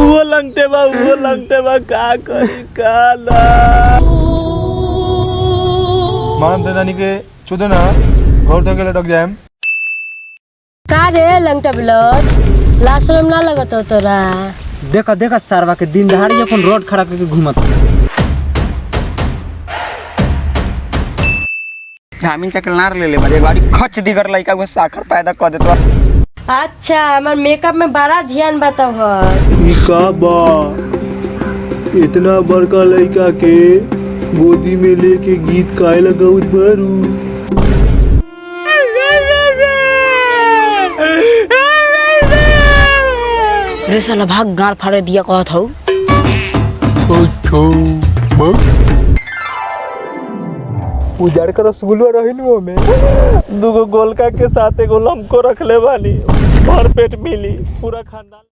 वो लंगटे बा का करी काला मान ते नानी के चुदे ना घर तक लटक जाए का रे लंगटा ब्लाउज लाशरम ना लगत हो तोरा। देखा देखा सारवा के दिन दहाड़ी अपन रोड खड़ा करके घूमत ग्रामीण चक्कर नार ले बजे गाड़ी खच दिगर लइका को साखर पैदा कर देतो। अच्छा हमार मेकअप में बड़ा ध्यान बताओ ई का बा इतना बड़का लड़का के गोदी में लेके गीत काहे लगाउत बारू। रे साला भाग गाड़ फाड़े दिया कहत हूँ। उजाड़ कर रसगुल्ला रहिन वो में दुगो गोलका के साथ एगो लमको रखले बानी भर पेट मिली पूरा खानदान।